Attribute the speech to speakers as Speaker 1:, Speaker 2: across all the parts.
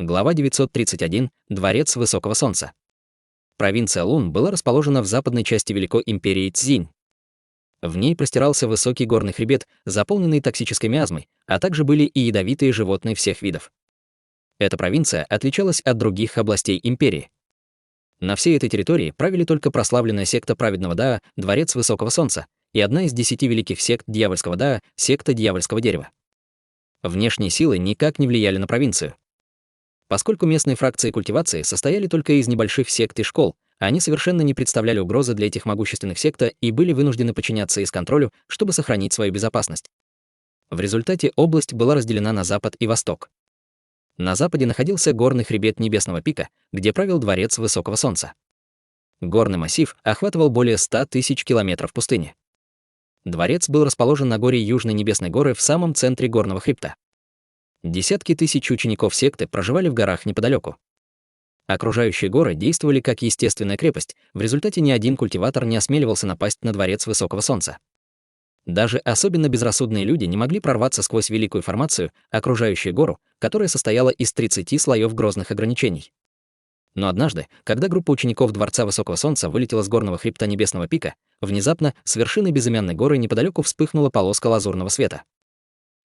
Speaker 1: Глава 931. Дворец Высокого Солнца. Провинция Лун была расположена в западной части Великой империи Цзинь. В ней простирался высокий горный хребет, заполненный токсической миазмой, а также были и ядовитые животные всех видов. Эта провинция отличалась от других областей империи. На всей этой территории правили только прославленная секта праведного Дао, Дворец Высокого Солнца, и одна из 10 великих сект дьявольского Дао, секта Дьявольского Дерева. Внешние силы никак не влияли на провинцию. Поскольку местные фракции культивации состояли только из небольших сект и школ, они совершенно не представляли угрозы для этих могущественных сект и были вынуждены подчиняться их контролю, чтобы сохранить свою безопасность. В результате область была разделена на запад и восток. На западе находился горный хребет Небесного пика, где правил Дворец Высокого Солнца. Горный массив охватывал более 100 тысяч километров пустыни. Дворец был расположен на горе Южной Небесной горы в самом центре горного хребта. Десятки тысяч учеников секты проживали в горах неподалеку. Окружающие горы действовали как естественная крепость, в результате ни один культиватор не осмеливался напасть на Дворец Высокого Солнца. Даже особенно безрассудные люди не могли прорваться сквозь великую формацию, окружающую гору, которая состояла из 30 слоев грозных ограничений. Но однажды, когда группа учеников Дворца Высокого Солнца вылетела с горного хребта Небесного пика, внезапно с вершины безымянной горы неподалеку вспыхнула полоска лазурного света.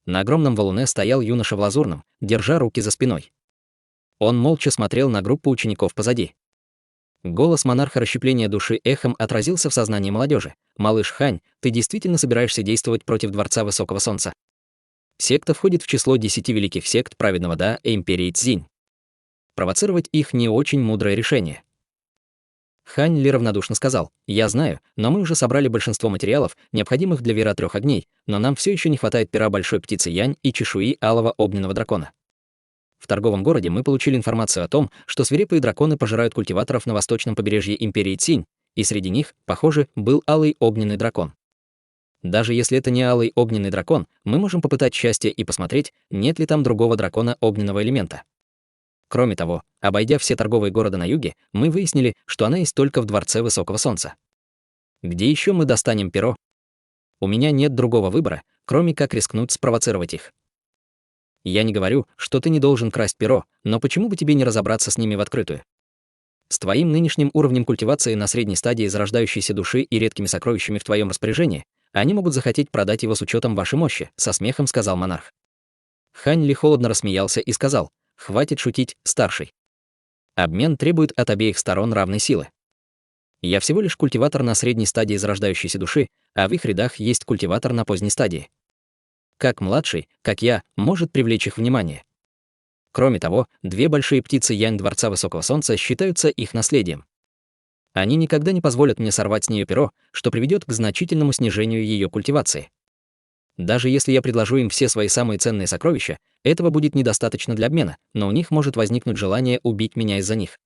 Speaker 1: На огромном валуне стоял юноша в лазурном, держа руки за спиной. Он молча смотрел на группу учеников позади. Голос монарха расщепления души эхом отразился в сознании молодежи. «Малыш Хань, ты действительно собираешься действовать против Дворца Высокого Солнца?» Секта входит в число 10 великих сект праведного Дао империи Цзинь. Провоцировать их не очень мудрое решение. Хань Ли равнодушно сказал: «Я знаю, но мы уже собрали большинство материалов, необходимых для Вера Трех Огней, но нам все еще не хватает пера большой птицы Янь и чешуи алого огненного дракона. В торговом городе мы получили информацию о том, что свирепые драконы пожирают культиваторов на восточном побережье империи Цинь, и среди них, похоже, был алый огненный дракон. Даже если это не алый огненный дракон, мы можем попытать счастье и посмотреть, нет ли там другого дракона огненного элемента. Кроме того, обойдя все торговые города на юге, мы выяснили, что она есть только в Дворце Высокого Солнца. Где еще мы достанем перо? У меня нет другого выбора, кроме как рискнуть спровоцировать их. Я не говорю, что ты не должен красть перо, но почему бы тебе не разобраться с ними в открытую? С твоим нынешним уровнем культивации на средней стадии зарождающейся души и редкими сокровищами в твоем распоряжении, они могут захотеть продать его с учетом вашей мощи, со смехом сказал монарх. Хань Ли холодно рассмеялся и сказал: «Хватит шутить, старший. Обмен требует от обеих сторон равной силы. Я всего лишь культиватор на средней стадии зарождающейся души, а в их рядах есть культиватор на поздней стадии. Как младший, как я, может привлечь их внимание. Кроме того, две большие птицы Янь Дворца Высокого Солнца считаются их наследием. Они никогда не позволят мне сорвать с нее перо, что приведет к значительному снижению ее культивации. Даже если я предложу им все свои самые ценные сокровища, этого будет недостаточно для обмена, но у них может возникнуть желание убить меня из-за них.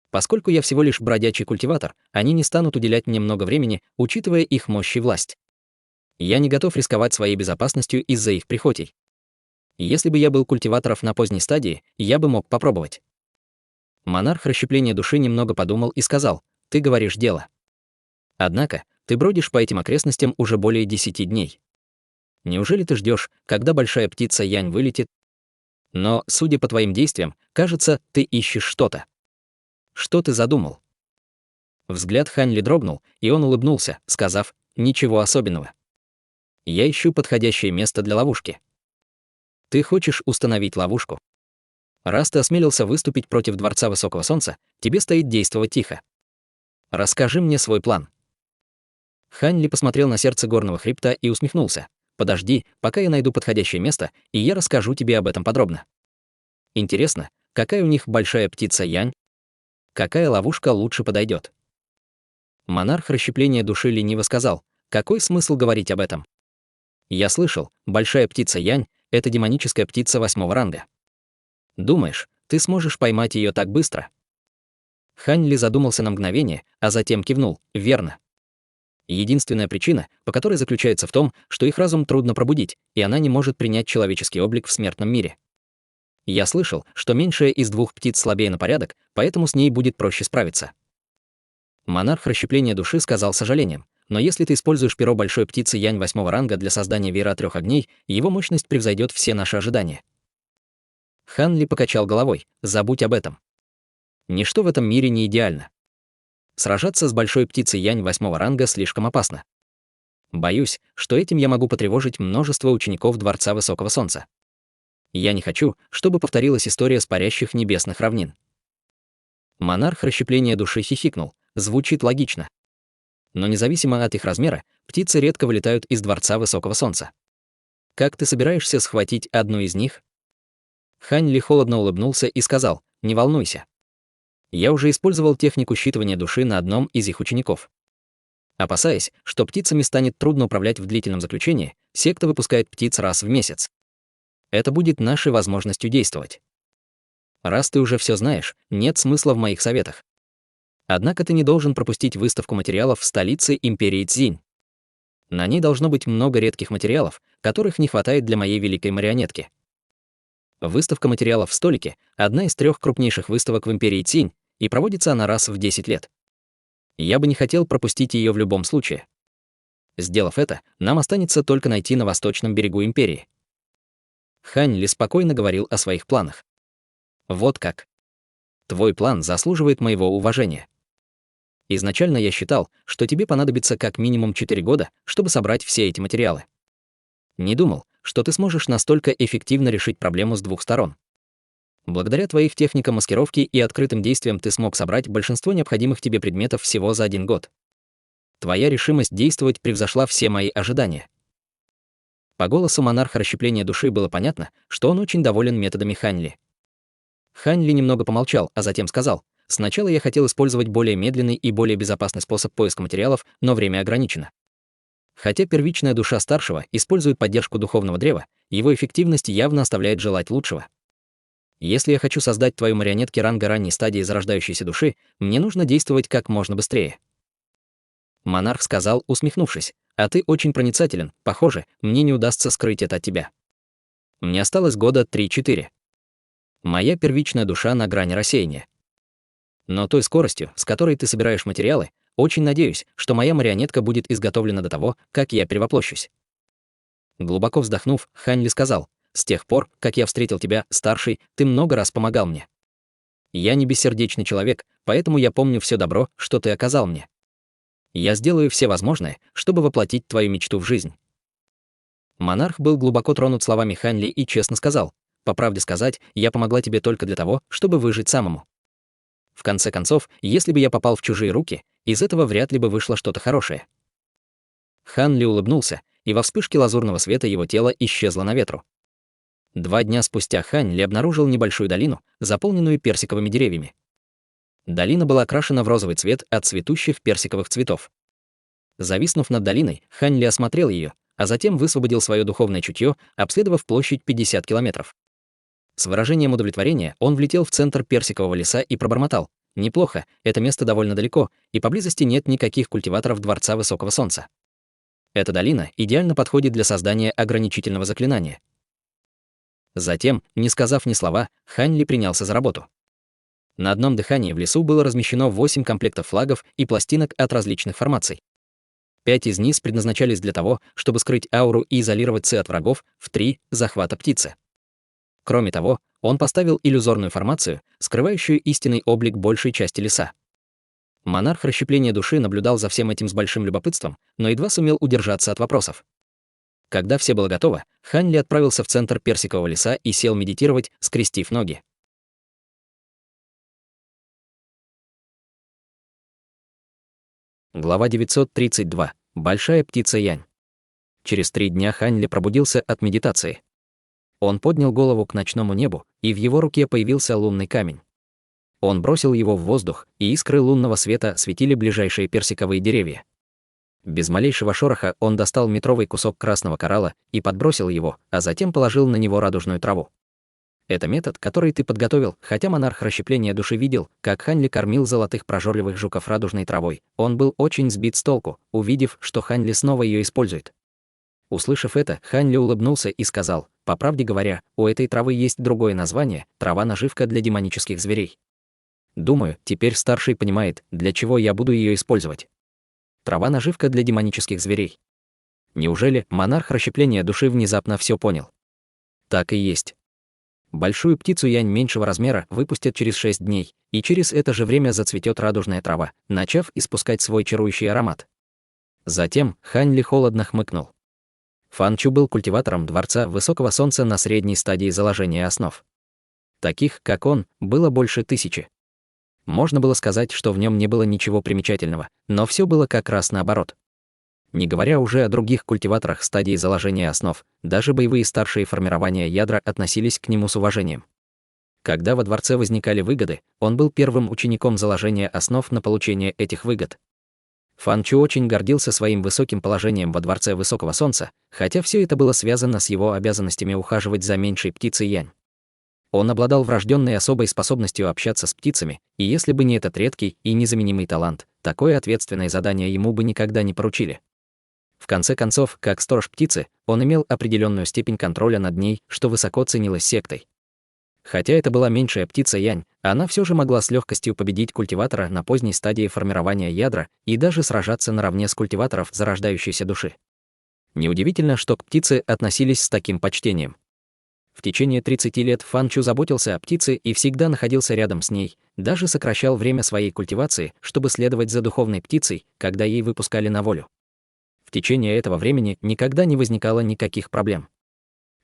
Speaker 1: Поскольку я всего лишь бродячий культиватор, они не станут уделять мне много времени, учитывая их мощь и власть. Я не готов рисковать своей безопасностью из-за их прихотей. Если бы я был культиваторов на поздней стадии, я бы мог попробовать». Монарх расщепления души немного подумал и сказал: «Ты говоришь дело. Однако ты бродишь по этим окрестностям уже более 10 дней. Неужели ты ждешь, когда большая птица Янь вылетит? Но, судя по твоим действиям, кажется, ты ищешь что-то. Что ты задумал?» Взгляд Хань Ли дрогнул, и он улыбнулся, сказав: «Ничего особенного. Я ищу подходящее место для ловушки». «Ты хочешь установить ловушку? Раз ты осмелился выступить против Дворца Высокого Солнца, тебе стоит действовать тихо. Расскажи мне свой план». Хань Ли посмотрел на сердце горного хребта и усмехнулся. «Подожди, пока я найду подходящее место, и я расскажу тебе об этом подробно. Интересно, какая у них большая птица Янь? Какая ловушка лучше подойдет?» Монарх расщепления души лениво сказал: «Какой смысл говорить об этом? Я слышал, большая птица Янь — это демоническая птица 8-го ранга. Думаешь, ты сможешь поймать ее так быстро?» Хань Ли задумался на мгновение, а затем кивнул: «Верно. Единственная причина, по которой заключается в том, что их разум трудно пробудить, и она не может принять человеческий облик в смертном мире. Я слышал, что меньшая из двух птиц слабее на порядок, поэтому с ней будет проще справиться». Монарх расщепления души сказал с сожалением: «Но если ты используешь перо большой птицы Янь 8-го ранга для создания Веера Трех Огней, его мощность превзойдет все наши ожидания». Хан Ли покачал головой. Забудь об этом. Ничто в этом мире не идеально. Сражаться с большой птицей Янь 8-го ранга слишком опасно. Боюсь, что этим я могу потревожить множество учеников Дворца Высокого Солнца. Я не хочу, чтобы повторилась история с парящих небесных равнин. Монарх расщепления души хихикнул. Звучит логично. Но независимо от их размера, птицы редко вылетают из Дворца Высокого Солнца. Как ты собираешься схватить одну из них? Хань Ли холодно улыбнулся и сказал: не волнуйся. Я уже использовал технику считывания души на одном из их учеников. Опасаясь, что птицами станет трудно управлять в длительном заключении, секта выпускает птиц раз в месяц. Это будет нашей возможностью действовать. Раз ты уже все знаешь, нет смысла в моих советах. Однако ты не должен пропустить выставку материалов в столице империи Цзинь. На ней должно быть много редких материалов, которых не хватает для моей великой марионетки. Выставка материалов в столике — одна из 3 крупнейших выставок в империи Цзинь, и проводится она раз в 10 лет. Я бы не хотел пропустить ее в любом случае. Сделав это, нам останется только найти на восточном берегу империи. Хань Ли спокойно говорил о своих планах. Вот как. Твой план заслуживает моего уважения. Изначально я считал, что тебе понадобится как минимум 4 года, чтобы собрать все эти материалы. Не думал, что ты сможешь настолько эффективно решить проблему с 2 сторон. Благодаря твоим техникам маскировки и открытым действиям ты смог собрать большинство необходимых тебе предметов всего за 1 год. Твоя решимость действовать превзошла все мои ожидания. По голосу монарха расщепления души было понятно, что он очень доволен методами Хань Ли. Хань Ли немного помолчал, а затем сказал: «Сначала я хотел использовать более медленный и более безопасный способ поиска материалов, но время ограничено. Хотя первичная душа старшего использует поддержку духовного древа, его эффективность явно оставляет желать лучшего. Если я хочу создать твою марионетки ранга ранней стадии зарождающейся души, мне нужно действовать как можно быстрее». Монарх сказал, усмехнувшись: «А ты очень проницателен, похоже, мне не удастся скрыть это от тебя. Мне осталось года 3-4. Моя первичная душа на грани рассеяния. Но той скоростью, с которой ты собираешь материалы, очень надеюсь, что моя марионетка будет изготовлена до того, как я перевоплощусь». Глубоко вздохнув, Хань Ли сказал: «С тех пор, как я встретил тебя, старший, ты много раз помогал мне. Я не бессердечный человек, поэтому я помню все добро, что ты оказал мне. Я сделаю все возможное, чтобы воплотить твою мечту в жизнь». Монарх был глубоко тронут словами Хань Ли и честно сказал: «По правде сказать, я помогла тебе только для того, чтобы выжить самому. В конце концов, если бы я попал в чужие руки, из этого вряд ли бы вышло что-то хорошее». Хан Ли улыбнулся, и во вспышке лазурного света его тело исчезло на ветру. 2 дня спустя Хань Ли обнаружил небольшую долину, заполненную персиковыми деревьями. Долина была окрашена в розовый цвет от цветущих персиковых цветов. Зависнув над долиной, Хань Ли осмотрел ее, а затем высвободил свое духовное чутье, обследовав площадь 50 километров. С выражением удовлетворения он влетел в центр персикового леса и пробормотал: «Неплохо, это место довольно далеко, и поблизости нет никаких культиваторов Дворца Высокого Солнца. Эта долина идеально подходит для создания ограничительного заклинания». Затем, не сказав ни слова, Хань Ли принялся за работу. На одном дыхании в лесу было размещено 8 комплектов флагов и пластинок от различных формаций. 5 из них предназначались для того, чтобы скрыть ауру и изолировать ци от врагов, в 3 — захвата птицы. Кроме того, он поставил иллюзорную формацию, скрывающую истинный облик большей части леса. Монарх расщепления души наблюдал за всем этим с большим любопытством, но едва сумел удержаться от вопросов. Когда все было готово, Хань Ли отправился в центр персикового леса и сел медитировать, скрестив ноги. Глава 932. Большая птица Янь. Через 3 дня Хань Ли пробудился от медитации. Он поднял голову к ночному небу, и в его руке появился лунный камень. Он бросил его в воздух, и искры лунного света светили ближайшие персиковые деревья. Без малейшего шороха он достал метровый кусок красного коралла и подбросил его, а затем положил на него радужную траву. Это метод, который ты подготовил, хотя монарх расщепления души видел, как Хань Ли кормил золотых прожорливых жуков радужной травой. Он был очень сбит с толку, увидев, что Хань Ли снова ее использует. Услышав это, Хань Ли улыбнулся и сказал: «По правде говоря, у этой травы есть другое название — трава-наживка для демонических зверей. Думаю, теперь старший понимает, для чего я буду ее использовать. Трава-наживка для демонических зверей». Неужели монарх расщепления души внезапно все понял? Так и есть. Большую птицу Янь меньшего размера выпустят через 6 дней, и через это же время зацветет радужная трава, начав испускать свой чарующий аромат. Затем Хань Ли холодно хмыкнул. Фан Чу был культиватором Дворца Высокого Солнца на средней стадии заложения основ. Таких, как он, было больше 1000. Можно было сказать, что в нем не было ничего примечательного, но все было как раз наоборот. Не говоря уже о других культиваторах стадии заложения основ, даже боевые старшие формирования ядра относились к нему с уважением. Когда во дворце возникали выгоды, он был первым учеником заложения основ на получение этих выгод. Фан Чу очень гордился своим высоким положением во Дворце Высокого Солнца, хотя все это было связано с его обязанностями ухаживать за меньшей птицей Янь. Он обладал врожденной особой способностью общаться с птицами, и если бы не этот редкий и незаменимый талант, такое ответственное задание ему бы никогда не поручили. В конце концов, как сторож птицы, он имел определенную степень контроля над ней, что высоко ценилось сектой. Хотя это была меньшая птица Янь, она все же могла с легкостью победить культиватора на поздней стадии формирования ядра и даже сражаться наравне с культиваторов зарождающейся души. Неудивительно, что к птице относились с таким почтением. В течение 30 лет Фан Чу заботился о птице и всегда находился рядом с ней, даже сокращал время своей культивации, чтобы следовать за духовной птицей, когда ей выпускали на волю. В течение этого времени никогда не возникало никаких проблем.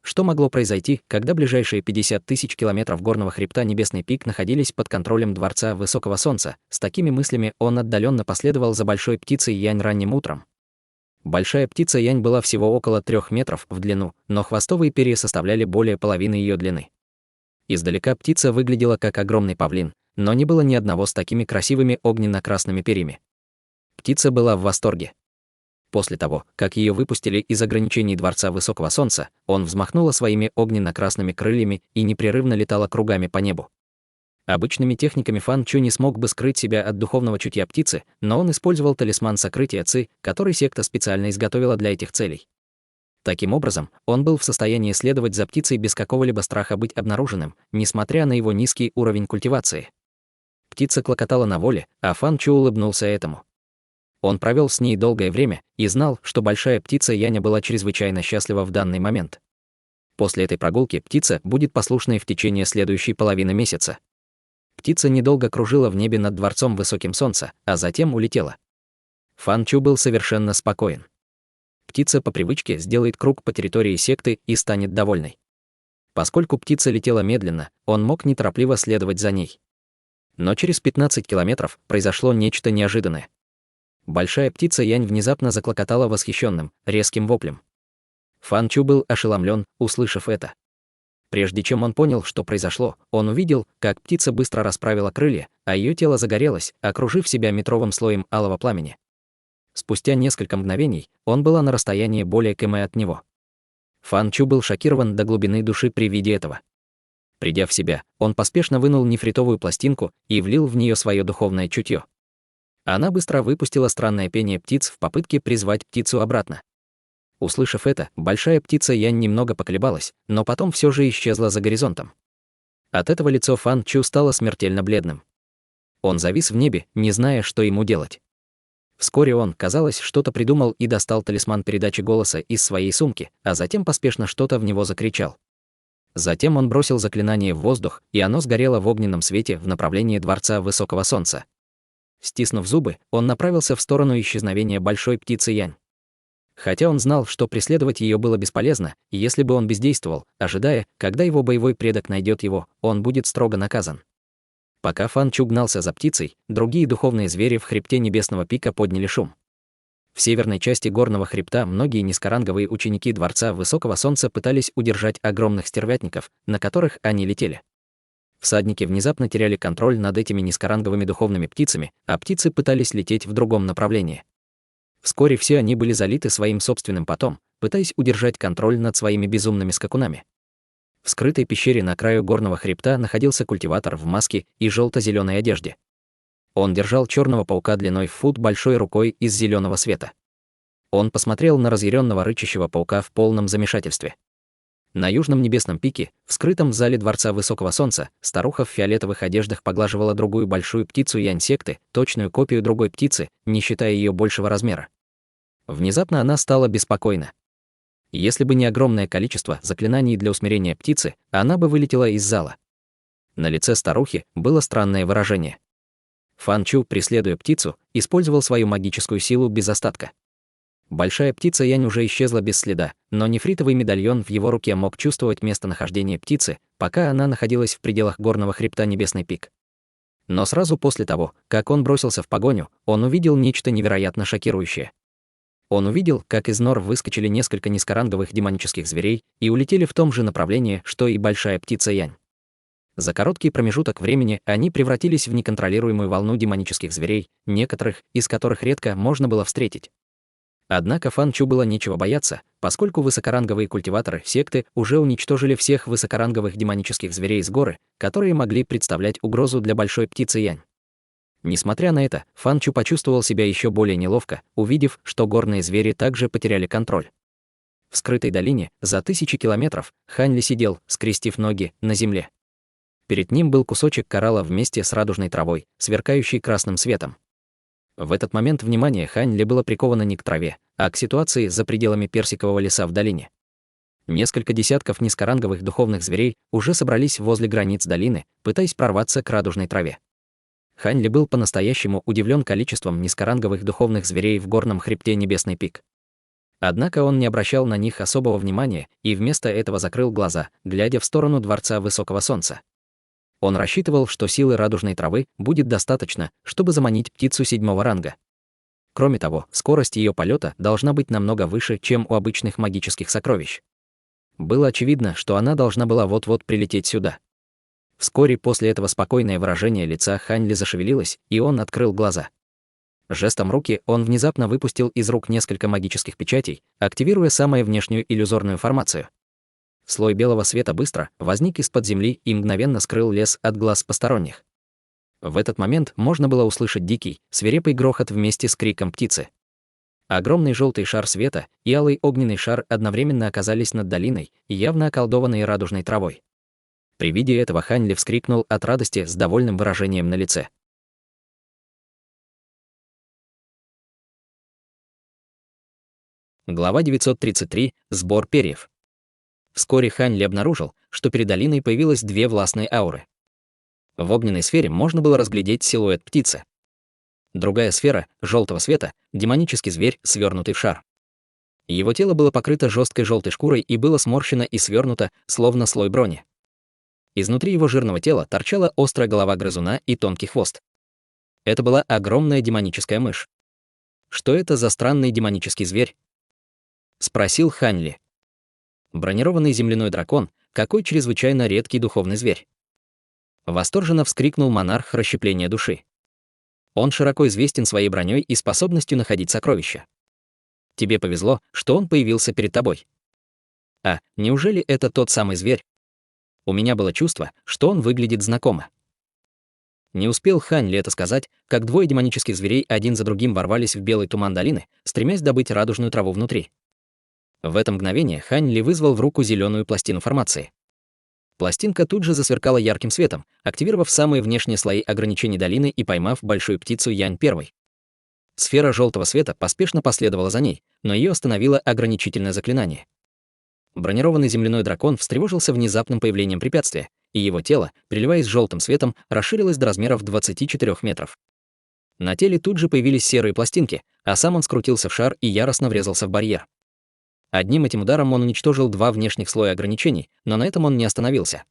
Speaker 1: Что могло произойти, когда ближайшие 50 000 километров горного хребта Небесный пик находились под контролем Дворца Высокого Солнца? С такими мыслями он отдаленно последовал за большой птицей Янь ранним утром. Большая птица Янь была всего около 3 метров в длину, но хвостовые перья составляли более половины ее длины. Издалека птица выглядела как огромный павлин, но не было ни одного с такими красивыми огненно-красными перьями. Птица была в восторге. После того, как ее выпустили из ограничений Дворца Высокого Солнца, он взмахнула своими огненно-красными крыльями и непрерывно летала кругами по небу. Обычными техниками Фан Чу не смог бы скрыть себя от духовного чутья птицы, но он использовал талисман сокрытия Ци, который секта специально изготовила для этих целей. Таким образом, он был в состоянии следовать за птицей без какого-либо страха быть обнаруженным, несмотря на его низкий уровень культивации. Птица клокотала на воле, а Фан Чу улыбнулся этому. Он провел с ней долгое время и знал, что большая птица Яня была чрезвычайно счастлива в данный момент. После этой прогулки птица будет послушной в течение следующей половины месяца. Птица недолго кружила в небе над Дворцом Высоким Солнца, а затем улетела. Фан Чу был совершенно спокоен. Птица по привычке сделает круг по территории секты и станет довольной. Поскольку птица летела медленно, он мог неторопливо следовать за ней. Но через 15 километров произошло нечто неожиданное. Большая птица Янь внезапно заклокотала восхищенным, резким воплем. Фан Чу был ошеломлен, услышав это. Прежде чем он понял, что произошло, он увидел, как птица быстро расправила крылья, а ее тело загорелось, окружив себя метровым слоем алого пламени. Спустя несколько мгновений он была на расстоянии более км от него. Фан Чу был шокирован до глубины души при виде этого. Придя в себя, он поспешно вынул нефритовую пластинку и влил в нее свое духовное чутье. Она быстро выпустила странное пение птиц в попытке призвать птицу обратно. Услышав это, большая птица Янь немного поколебалась, но потом все же исчезла за горизонтом. От этого лицо Фан Чу стало смертельно бледным. Он завис в небе, не зная, что ему делать. Вскоре он, казалось, что-то придумал и достал талисман передачи голоса из своей сумки, а затем поспешно что-то в него закричал. Затем он бросил заклинание в воздух, и оно сгорело в огненном свете в направлении Дворца Высокого Солнца. Стиснув зубы, он направился в сторону исчезновения большой птицы Янь. Хотя он знал, что преследовать ее было бесполезно, и если бы он бездействовал, ожидая, когда его боевой предок найдет его, он будет строго наказан. Пока Фан Чу гнался за птицей, другие духовные звери в хребте Небесного пика подняли шум. В северной части горного хребта многие низкоранговые ученики Дворца Высокого Солнца пытались удержать огромных стервятников, на которых они летели. Всадники внезапно теряли контроль над этими низкоранговыми духовными птицами, а птицы пытались лететь в другом направлении. Вскоре все они были залиты своим собственным потом, пытаясь удержать контроль над своими безумными скакунами. В скрытой пещере на краю горного хребта находился культиватор в маске и желто-зеленой одежде. Он держал черного паука длиной в фут большой рукой из зеленого света. Он посмотрел на разъяренного рычащего паука в полном замешательстве. На южном небесном пике, в скрытом зале Дворца Высокого Солнца, старуха в фиолетовых одеждах поглаживала другую большую птицу Янь-секты, точную копию другой птицы, не считая ее большего размера. Внезапно она стала беспокойна. Если бы не огромное количество заклинаний для усмирения птицы, она бы вылетела из зала. На лице старухи было странное выражение. Фан Чу, преследуя птицу, использовал свою магическую силу без остатка. Большая птица Янь уже исчезла без следа, но нефритовый медальон в его руке мог чувствовать местонахождение птицы, пока она находилась в пределах горного хребта Небесный пик. Но сразу после того, как он бросился в погоню, он увидел нечто невероятно шокирующее. Он увидел, как из нор выскочили несколько низкоранговых демонических зверей и улетели в том же направлении, что и большая птица Янь. За короткий промежуток времени они превратились в неконтролируемую волну демонических зверей, некоторых из которых редко можно было встретить. Однако Фан Чу было нечего бояться, поскольку высокоранговые культиваторы секты уже уничтожили всех высокоранговых демонических зверей с горы, которые могли представлять угрозу для большой птицы Янь. Несмотря на это, Фан Чу почувствовал себя еще более неловко, увидев, что горные звери также потеряли контроль. В скрытой долине, за тысячи километров, Хань Ли сидел, скрестив ноги, на земле. Перед ним был кусочек коралла вместе с радужной травой, сверкающей красным светом. В этот момент внимание Хань Ли было приковано не к траве, а к ситуации за пределами персикового леса в долине. Несколько десятков низкоранговых духовных зверей уже собрались возле границ долины, пытаясь прорваться к радужной траве. Хань Ли был по-настоящему удивлен количеством низкоранговых духовных зверей в горном хребте Небесный пик. Однако он не обращал на них особого внимания и вместо этого закрыл глаза, глядя в сторону дворца Высокого Солнца. Он рассчитывал, что силы радужной травы будет достаточно, чтобы заманить птицу 7-го ранга. Кроме того, скорость ее полета должна быть намного выше, чем у обычных магических сокровищ. Было очевидно, что она должна была вот-вот прилететь сюда. Вскоре после этого спокойное выражение лица Хань Ли зашевелилось, и он открыл глаза. Жестом руки он внезапно выпустил из рук несколько магических печатей, активируя самую внешнюю иллюзорную формацию. Слой белого света быстро возник из-под земли и мгновенно скрыл лес от глаз посторонних. В этот момент можно было услышать дикий, свирепый грохот вместе с криком птицы. Огромный желтый шар света и алый огненный шар одновременно оказались над долиной, явно околдованной радужной травой. При виде этого Хань Ли вскрикнул от радости с довольным выражением на лице. Глава 933. Сбор перьев. Вскоре Хань Ли обнаружил, что перед долиной появилось две властные ауры. В огненной сфере можно было разглядеть силуэт птицы. Другая сфера, желтого света, демонический зверь, свернутый в шар. Его тело было покрыто жесткой желтой шкурой и было сморщено и свернуто, словно слой брони. Изнутри его жирного тела торчала острая голова грызуна и тонкий хвост. Это была огромная демоническая мышь. «Что это за странный демонический зверь?» — спросил Хань Ли. Бронированный земляной дракон, какой чрезвычайно редкий духовный зверь. Восторженно вскрикнул монарх расщепления души. Он широко известен своей броней и способностью находить сокровища. Тебе повезло, что он появился перед тобой. А, неужели это тот самый зверь? У меня было чувство, что он выглядит знакомо. Не успел Хань Ли это сказать, как двое демонических зверей один за другим ворвались в белый туман долины, стремясь добыть радужную траву внутри. В это мгновение Хань Ли вызвал в руку зеленую пластину формации. Пластинка тут же засверкала ярким светом, активировав самые внешние слои ограничений долины и поймав большую птицу Янь-1. Сфера желтого света поспешно последовала за ней, но ее остановило ограничительное заклинание. Бронированный земляной дракон встревожился внезапным появлением препятствия, и его тело, переливаясь желтым светом, расширилось до размеров 24 метров. На теле тут же появились серые пластинки, а сам он скрутился в шар и яростно врезался в барьер. Одним этим ударом он уничтожил два внешних слоя ограничений, но на этом он не остановился.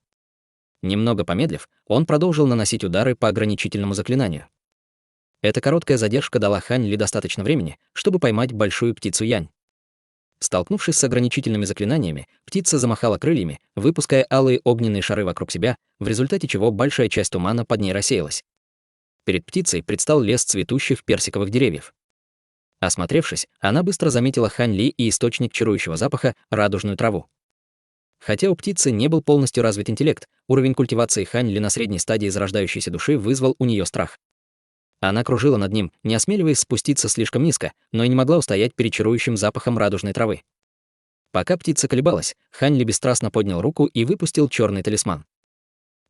Speaker 1: Немного помедлив, он продолжил наносить удары по ограничительному заклинанию. Эта короткая задержка дала Хань Ли достаточно времени, чтобы поймать большую птицу Янь. Столкнувшись с ограничительными заклинаниями, птица замахала крыльями, выпуская алые огненные шары вокруг себя, в результате чего большая часть тумана под ней рассеялась. Перед птицей предстал лес цветущих персиковых деревьев. Осмотревшись, она быстро заметила Хань Ли и источник чарующего запаха — радужную траву. Хотя у птицы не был полностью развит интеллект, уровень культивации Хань Ли на средней стадии зарождающейся души вызвал у нее страх. Она кружила над ним, не осмеливаясь спуститься слишком низко, но и не могла устоять перед чарующим запахом радужной травы. Пока птица колебалась, Хань Ли бесстрастно поднял руку и выпустил черный талисман.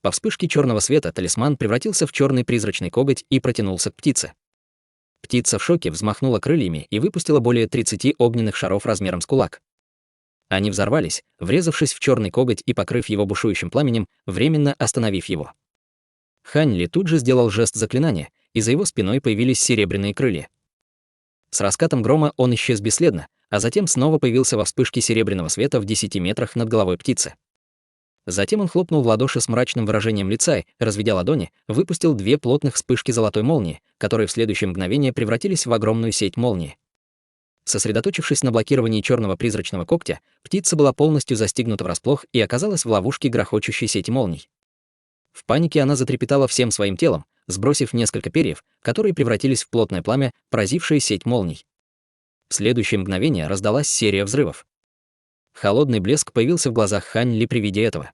Speaker 1: По вспышке черного света талисман превратился в черный призрачный коготь и протянулся к птице. Птица в шоке взмахнула крыльями и выпустила более 30 огненных шаров размером с кулак. Они взорвались, врезавшись в черный коготь и покрыв его бушующим пламенем, временно остановив его. Хань Ли тут же сделал жест заклинания, и за его спиной появились серебряные крылья. С раскатом грома он исчез бесследно, а затем снова появился во вспышке серебряного света в 10 метрах над головой птицы. Затем он хлопнул в ладоши с мрачным выражением лица и, разведя ладони, выпустил 2 плотных вспышки золотой молнии, которые в следующее мгновение превратились в огромную сеть молнии. Сосредоточившись на блокировании черного призрачного когтя, птица была полностью застигнута врасплох и оказалась в ловушке грохочущей сети молний. В панике она затрепетала всем своим телом, сбросив несколько перьев, которые превратились в плотное пламя, поразившее сеть молний. В следующее мгновение раздалась серия взрывов. Холодный блеск появился в глазах Хань Ли при виде этого.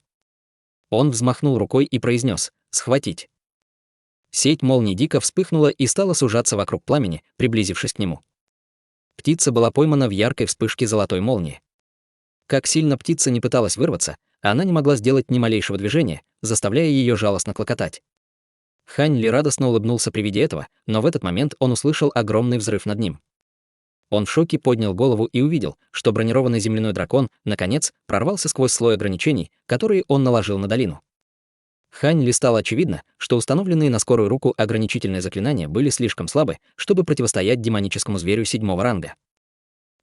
Speaker 1: Он взмахнул рукой и произнес: «Схватить». Сеть молний дико вспыхнула и стала сужаться вокруг пламени, приблизившись к нему. Птица была поймана в яркой вспышке золотой молнии. Как сильно птица не пыталась вырваться, она не могла сделать ни малейшего движения, заставляя ее жалостно клокотать. Хань Ли радостно улыбнулся при виде этого, но в этот момент он услышал огромный взрыв над ним. Он в шоке поднял голову и увидел, что бронированный земляной дракон, наконец, прорвался сквозь слой ограничений, которые он наложил на долину. Хань Ли стало очевидно, что установленные на скорую руку ограничительные заклинания были слишком слабы, чтобы противостоять демоническому зверю 7-го ранга.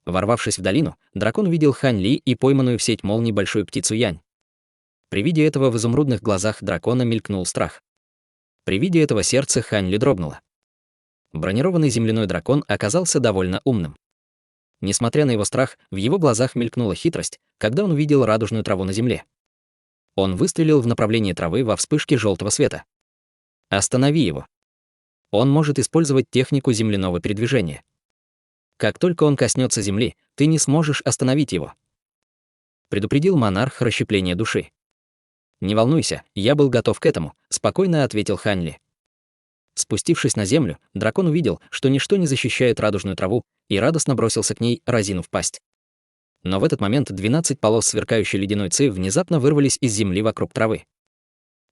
Speaker 1: Ворвавшись в долину, дракон увидел Хань Ли и пойманную в сеть молний большую птицу Янь. При виде этого в изумрудных глазах дракона мелькнул страх. При виде этого сердце Хань Ли дрогнуло. Бронированный земляной дракон оказался довольно умным. Несмотря на его страх, в его глазах мелькнула хитрость, когда он увидел радужную траву на земле. Он выстрелил в направлении травы во вспышке желтого света. «Останови его. Он может использовать технику земляного передвижения. Как только он коснется земли, ты не сможешь остановить его», предупредил монарх расщепления души. «Не волнуйся, я был готов к этому», спокойно ответил Хань Ли. Спустившись на землю, дракон увидел, что ничто не защищает радужную траву, и радостно бросился к ней, разинув пасть. Но в этот момент 12 полос сверкающей ледяной ци внезапно вырвались из земли вокруг травы.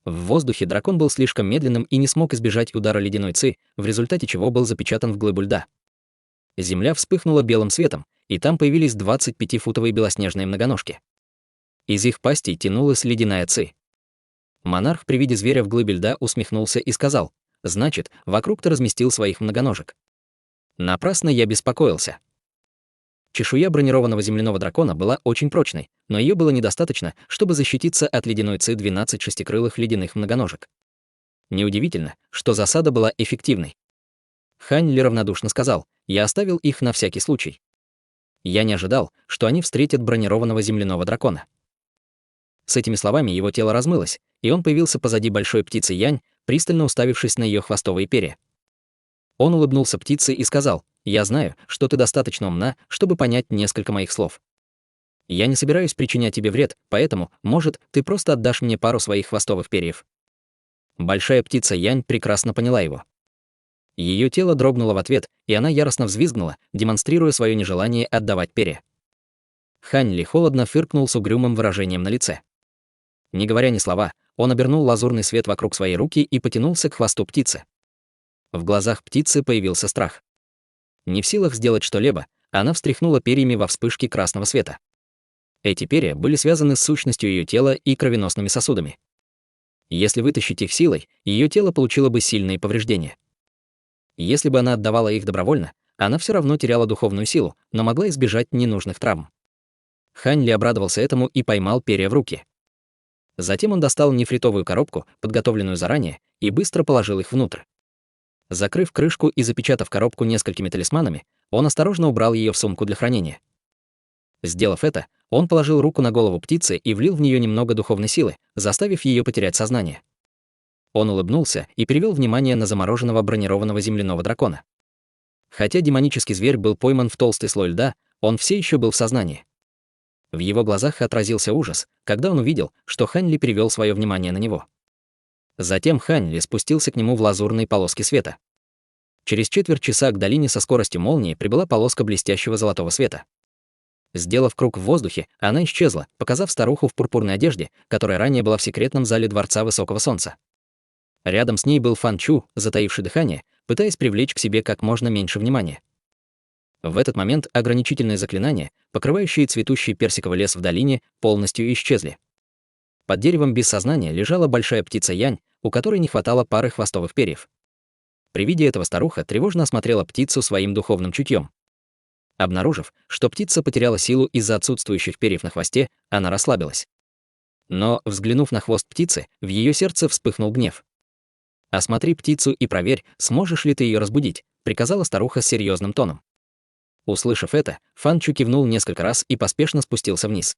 Speaker 1: В воздухе дракон был слишком медленным и не смог избежать удара ледяной ци, в результате чего был запечатан в глыбу льда. Земля вспыхнула белым светом, и там появились 25-футовые белоснежные многоножки. Из их пастей тянулась ледяная ци. Монарх при виде зверя в глыбе льда усмехнулся и сказал: «Значит, вокруг ты разместил своих многоножек». Напрасно я беспокоился. Чешуя бронированного земляного дракона была очень прочной, но ее было недостаточно, чтобы защититься от ледяной ци 12 шестикрылых ледяных многоножек. Неудивительно, что засада была эффективной. Хань Ли равнодушно сказал: «Я оставил их на всякий случай». Я не ожидал, что они встретят бронированного земляного дракона. С этими словами его тело размылось, и он появился позади большой птицы Янь, пристально уставившись на ее хвостовые перья. Он улыбнулся птице и сказал: «Я знаю, что ты достаточно умна, чтобы понять несколько моих слов. Я не собираюсь причинять тебе вред, поэтому, может, ты просто отдашь мне пару своих хвостовых перьев». Большая птица Янь прекрасно поняла его. Ее тело дрогнуло в ответ, и она яростно взвизгнула, демонстрируя свое нежелание отдавать перья. Хань Ли холодно фыркнул с угрюмым выражением на лице. Не говоря ни слова, он обернул лазурный свет вокруг своей руки и потянулся к хвосту птицы. В глазах птицы появился страх. Не в силах сделать что-либо, она встряхнула перьями во вспышке красного света. Эти перья были связаны с сущностью ее тела и кровеносными сосудами. Если вытащить их силой, ее тело получило бы сильные повреждения. Если бы она отдавала их добровольно, она все равно теряла духовную силу, но могла избежать ненужных травм. Хань Ли обрадовался этому и поймал перья в руки. Затем он достал нефритовую коробку, подготовленную заранее, и быстро положил их внутрь. Закрыв крышку и запечатав коробку несколькими талисманами, он осторожно убрал ее в сумку для хранения. Сделав это, он положил руку на голову птицы и влил в нее немного духовной силы, заставив ее потерять сознание. Он улыбнулся и перевел внимание на замороженного бронированного земляного дракона. Хотя демонический зверь был пойман в толстый слой льда, он все еще был в сознании. В его глазах отразился ужас, когда он увидел, что Хань Ли перевел свое внимание на него. Затем Хань Ли спустился к нему в лазурные полоски света. Через четверть часа к долине со скоростью молнии прибыла полоска блестящего золотого света. Сделав круг в воздухе, она исчезла, показав старуху в пурпурной одежде, которая ранее была в секретном зале Дворца Высокого Солнца. Рядом с ней был Фан Чу, затаивший дыхание, пытаясь привлечь к себе как можно меньше внимания. В этот момент ограничительные заклинания, покрывающие цветущий персиковый лес в долине, полностью исчезли. Под деревом без сознания лежала большая птица Янь, у которой не хватало пары хвостовых перьев. При виде этого старуха тревожно осмотрела птицу своим духовным чутьем. Обнаружив, что птица потеряла силу из-за отсутствующих перьев на хвосте, она расслабилась. Но, взглянув на хвост птицы, в ее сердце вспыхнул гнев. «Осмотри птицу и проверь, сможешь ли ты ее разбудить», — приказала старуха с серьезным тоном. Услышав это, Фан Чу кивнул несколько раз и поспешно спустился вниз.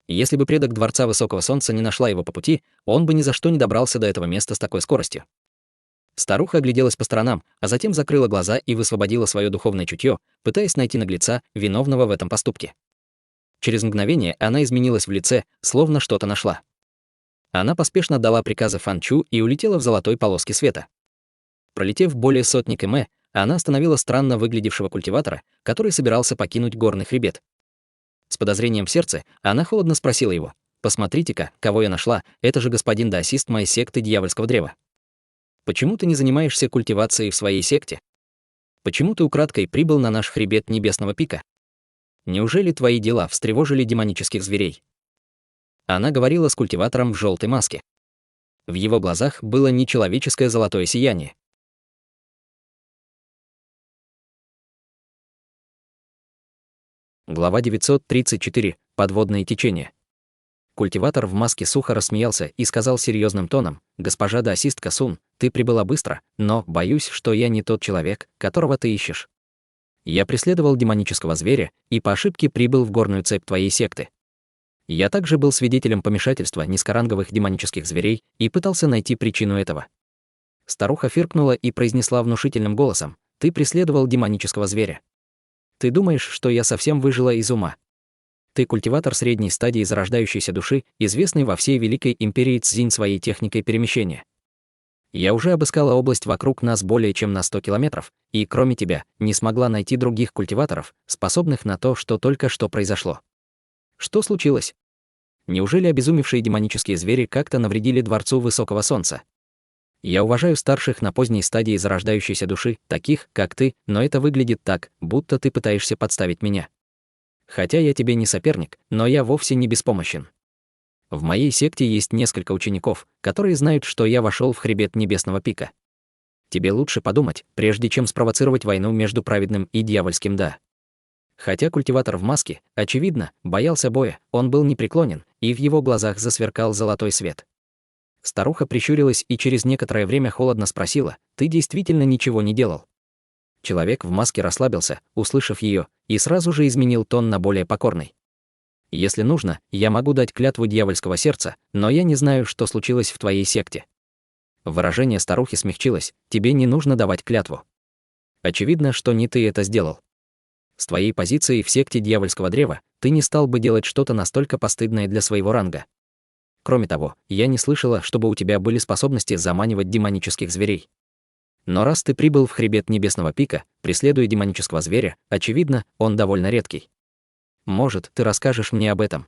Speaker 1: Если бы предок Дворца Высокого Солнца не нашла его по пути, он бы ни за что не добрался до этого места с такой скоростью. Старуха огляделась по сторонам, а затем закрыла глаза и высвободила свое духовное чутье, пытаясь найти наглеца, виновного в этом поступке. Через мгновение она изменилась в лице, словно что-то нашла. Она поспешно дала приказы Фан Чу и улетела в золотой полоске света. Пролетев более сотни км, она остановила странно выглядевшего культиватора, который собирался покинуть горный хребет. С подозрением в сердце она холодно спросила его: «Посмотрите-ка, кого я нашла, это же господин даосист моей секты Дьявольского древа. Почему ты не занимаешься культивацией в своей секте? Почему ты украдкой прибыл на наш хребет Небесного пика? Неужели твои дела встревожили демонических зверей?» Она говорила с культиватором в желтой маске. В его глазах было нечеловеческое золотое сияние. Глава 934. Подводные течения. Культиватор в маске сухо рассмеялся и сказал серьезным тоном: «Госпожа даосистка Сун, ты прибыла быстро, но боюсь, что я не тот человек, которого ты ищешь. Я преследовал демонического зверя и по ошибке прибыл в горную цепь твоей секты. Я также был свидетелем помешательства низкоранговых демонических зверей и пытался найти причину этого». Старуха фыркнула и произнесла внушительным голосом: «Ты преследовал демонического зверя. Ты думаешь, что я совсем выжила из ума? Ты культиватор средней стадии зарождающейся души, известный во всей Великой Империи Цзинь своей техникой перемещения. Я уже обыскала область вокруг нас более чем на 100 километров, и кроме тебя не смогла найти других культиваторов, способных на то, что только что произошло. Что случилось? Неужели обезумевшие демонические звери как-то навредили Дворцу Высокого Солнца? Я уважаю старших на поздней стадии зарождающейся души, таких, как ты, но это выглядит так, будто ты пытаешься подставить меня. Хотя я тебе не соперник, но я вовсе не беспомощен. В моей секте есть несколько учеников, которые знают, что я вошел в хребет Небесного пика. Тебе лучше подумать, прежде чем спровоцировать войну между праведным и дьявольским «да». Хотя культиватор в маске, очевидно, боялся боя, он был непреклонен, и в его глазах засверкал золотой свет. Старуха прищурилась и через некоторое время холодно спросила: «Ты действительно ничего не делал?» Человек в маске расслабился, услышав ее, и сразу же изменил тон на более покорный. «Если нужно, я могу дать клятву дьявольского сердца, но я не знаю, что случилось в твоей секте». Выражение старухи смягчилось: «Тебе не нужно давать клятву. Очевидно, что не ты это сделал. С твоей позиции в секте дьявольского древа ты не стал бы делать что-то настолько постыдное для своего ранга. Кроме того, я не слышала, чтобы у тебя были способности заманивать демонических зверей. Но раз ты прибыл в хребет Небесного пика, преследуя демонического зверя, очевидно, он довольно редкий. Может, ты расскажешь мне об этом?»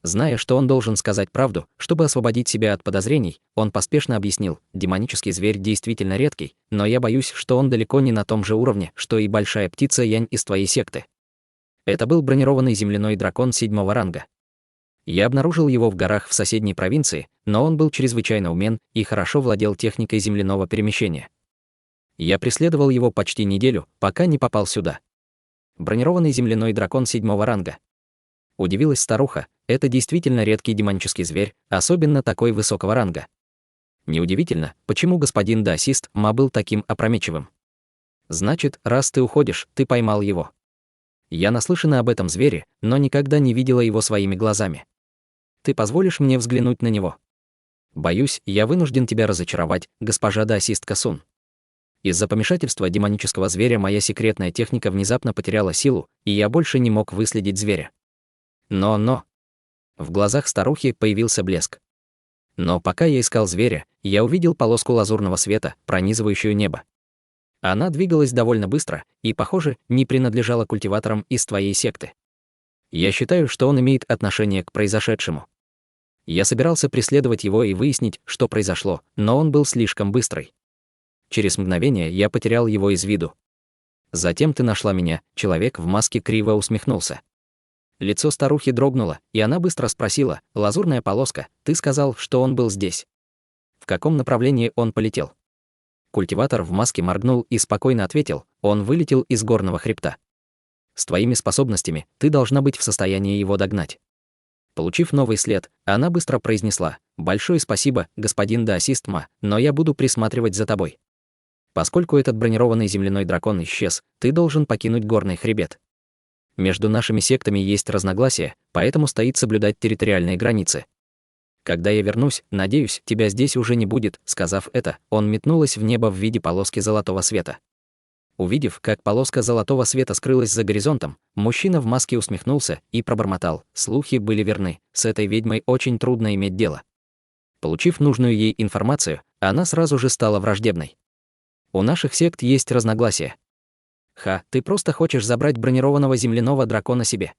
Speaker 1: Зная, что он должен сказать правду, чтобы освободить себя от подозрений, он поспешно объяснил: «Демонический зверь действительно редкий, но я боюсь, что он далеко не на том же уровне, что и большая птица Янь из твоей секты. Это был бронированный земляной дракон 7-го ранга. Я обнаружил его в горах в соседней провинции, но он был чрезвычайно умен и хорошо владел техникой земляного перемещения. Я преследовал его почти неделю, пока не попал сюда. Бронированный земляной дракон 7-го ранга». Удивилась старуха: «Это действительно редкий демонический зверь, особенно такой высокого ранга. Неудивительно, почему господин даосист Ма был таким опрометчивым. Значит, раз ты уходишь, ты поймал его». Я наслышана об этом звере, но никогда не видела его своими глазами. Ты позволишь мне взглянуть на него? Боюсь, я вынужден тебя разочаровать, госпожа даосистка Сун. Из-за помешательства демонического зверя моя секретная техника внезапно потеряла силу, и я больше не мог выследить зверя. Но... В глазах старухи появился блеск. Но пока я искал зверя, я увидел полоску лазурного света, пронизывающую небо. Она двигалась довольно быстро и, похоже, не принадлежала культиваторам из твоей секты. Я считаю, что он имеет отношение к произошедшему. Я собирался преследовать его и выяснить, что произошло, но он был слишком быстрый. Через мгновение я потерял его из виду. Затем ты нашла меня, человек в маске криво усмехнулся. Лицо старухи дрогнуло, и она быстро спросила: «Лазурная полоска, ты сказал, что он был здесь. В каком направлении он полетел?» Культиватор в маске моргнул и спокойно ответил: «Он вылетел из горного хребта. С твоими способностями ты должна быть в состоянии его догнать». Получив новый след, она быстро произнесла: «Большое спасибо, господин Даосистма, но я буду присматривать за тобой. Поскольку этот бронированный земляной дракон исчез, ты должен покинуть горный хребет. Между нашими сектами есть разногласия, поэтому стоит соблюдать территориальные границы. Когда я вернусь, надеюсь, тебя здесь уже не будет». Сказав это, он метнулась в небо в виде полоски золотого света. Увидев, как полоска золотого света скрылась за горизонтом, мужчина в маске усмехнулся и пробормотал: «Слухи были верны, с этой ведьмой очень трудно иметь дело». Получив нужную ей информацию, она сразу же стала враждебной. «У наших сект есть разногласия. Ты просто хочешь забрать бронированного земляного дракона себе.